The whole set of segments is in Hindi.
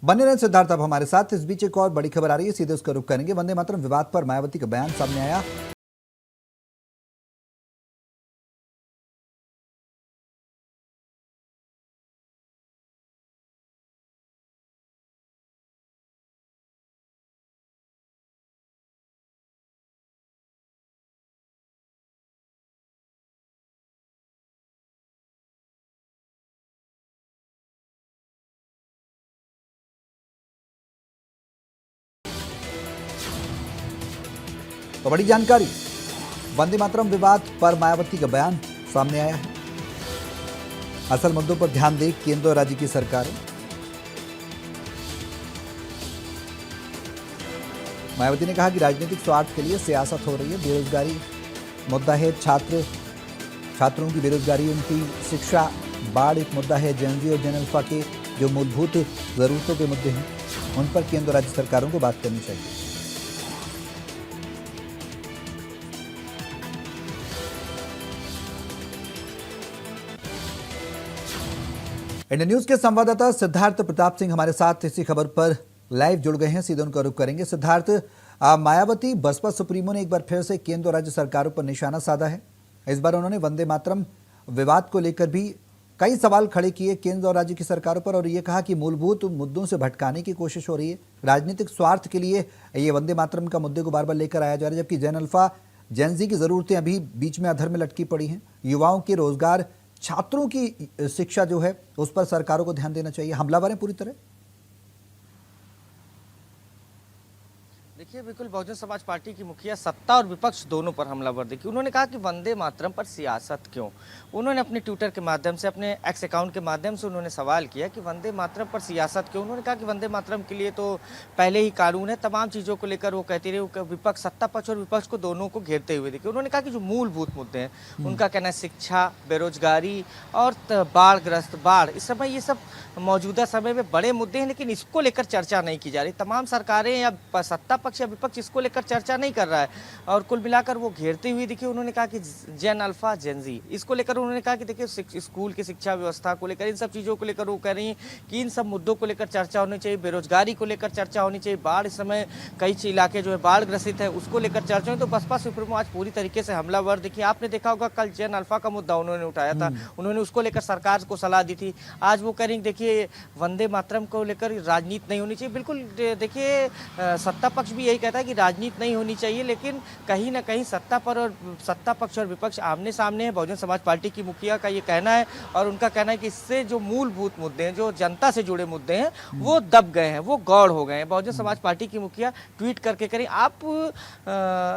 बने रहे सिद्धार्थ अब हमारे साथ। इस बीच एक और बड़ी खबर आ रही है, सीधे उसका रुख करेंगे। वंदे मातरम विवाद पर मायावती का बयान सामने आया। तो बड़ी जानकारी, वंदे मातरम विवाद पर मायावती का बयान सामने आया है। असल मुद्दों पर ध्यान दे केंद्र और राज्य की सरकारें। मायावती ने कहा कि राजनीतिक स्वार्थ के लिए सियासत हो रही है। बेरोजगारी मुद्दा है, छात्रों की बेरोजगारी, उनकी शिक्षा, बाढ़ एक मुद्दा है। जेनजी और जेन अल्फा के जो मूलभूत जरूरतों के मुद्दे हैं, उन पर केंद्र और राज्य सरकारों को बात करनी चाहिए। इंडिया न्यूज के संवाददाता सिद्धार्थ प्रताप सिंह हमारे साथ इसी खबर पर लाइव जुड़ गए हैं। सीधे उनका रुख करेंगे। सिद्धार्थ, मायावती बसपा सुप्रीमो ने एक बार फिर से केंद्र और राज्य सरकारों पर निशाना साधा है। इस बार उन्होंने वंदे मातरम विवाद को लेकर भी कई सवाल खड़े किए केंद्र और राज्य की सरकारों पर, और ये कहा कि मूलभूत मुद्दों से भटकाने की कोशिश हो रही है। राजनीतिक स्वार्थ के लिए ये वंदे मातरम का मुद्दे को बार बार लेकर आया जा रहा है, जबकि जेन अल्फा जेनजी की जरूरतें अभी बीच में अधर में लटकी पड़ी हैं। युवाओं के रोजगार, छात्रों की शिक्षा जो है, उस पर सरकारों को ध्यान देना चाहिए। हमलावर है पूरी तरह। देखिए, बिल्कुल बहुजन समाज पार्टी की मुखिया सत्ता और विपक्ष दोनों पर हमलावर देखिए। उन्होंने कहा कि वंदे मातरम पर सियासत क्यों। उन्होंने अपने ट्विटर के माध्यम से, अपने एक्स अकाउंट के माध्यम से उन्होंने सवाल किया कि वंदे मातरम पर सियासत क्यों। उन्होंने कहा कि वंदे मातरम के लिए तो पहले ही कानून है। तमाम चीज़ों को लेकर वो कहते रहे, विपक्ष, सत्ता पक्ष और विपक्ष को दोनों को घेरते हुए देखिए। उन्होंने कहा कि जो मूलभूत मुद्दे हैं, उनका कहना है शिक्षा, बेरोजगारी और बाढ़, इस समय ये सब मौजूदा समय में बड़े मुद्दे हैं, लेकिन इसको लेकर चर्चा नहीं की जा रही। तमाम सरकारें या सत्ता पक्ष या विपक्ष इसको लेकर चर्चा नहीं कर रहा है, और कुल मिलाकर वो घेरते हुए देखिए। उन्होंने कहा कि जेन अल्फा जेनजी, इसको लेकर उन्होंने कहा कि देखिए स्कूल की शिक्षा व्यवस्था को लेकर, इन सब चीज़ों को लेकर वो कह रही हैं कि इन सब मुद्दों को लेकर चर्चा होनी चाहिए। बेरोजगारी को लेकर चर्चा होनी चाहिए। बाढ़, इस समय कई इलाके जो है बाढ़ ग्रसित है, उसको लेकर चर्चा हुई। तो बसपा सुप्रीमो आज पूरी तरीके से हमलावर देखिए। आपने देखा होगा कल जेन अल्फा का मुद्दा उन्होंने उठाया था, उन्होंने उसको लेकर सरकार को सलाह दी थी। आज वो कह रही देखिए वंदे मातरम को लेकर राजनीति नहीं होनी चाहिए। बिल्कुल देखिए, सत्ता पक्ष भी यही कहता है कि राजनीति नहीं होनी चाहिए, लेकिन कहीं ना कहीं सत्ता पक्ष और विपक्ष आमने सामने है। बहुजन समाज पार्टी की मुखिया का ये कहना है, और उनका कहना है कि इससे जो मूलभूत मुद्दे हैं, जो जनता से जुड़े मुद्दे हैं, वो दब गए हैं, वो गौड़ हो गए हैं। बहुजन समाज पार्टी की मुखिया ट्वीट करके करें आप,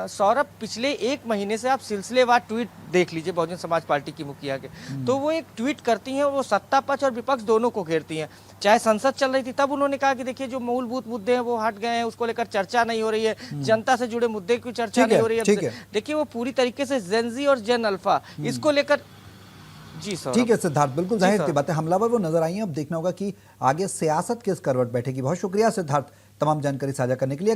सौरभ, पिछले एक महीने से आप सिलसिलेवार ट्वीट देख लीजिए बहुजन समाज पार्टी की मुखिया के, तो वो एक ट्वीट करती हैं, वो सत्ता पक्ष और विपक्ष दोनों को घेरती हैं। चाहे संसद चल रही थी तब उन्होंने कहा कि देखिए जो मूलभूत मुद्दे हैं वो हट गए हैं, उसको लेकर चर्चा नहीं हो रही है, जनता से जुड़े मुद्दे की चर्चा नहीं हो रही है। देखिए वो पूरी तरीके से जेनजी और जेन अल्फा इसको लेकर। जी सर, ठीक है सिद्धार्थ, बिल्कुल जाहिर सी बात है, हमलावर वो नजर आई है। अब देखना होगा कि आगे सियासत किस करवट बैठेगी। बहुत शुक्रिया सिद्धार्थ, तमाम जानकारी साझा करने के लिए। अगली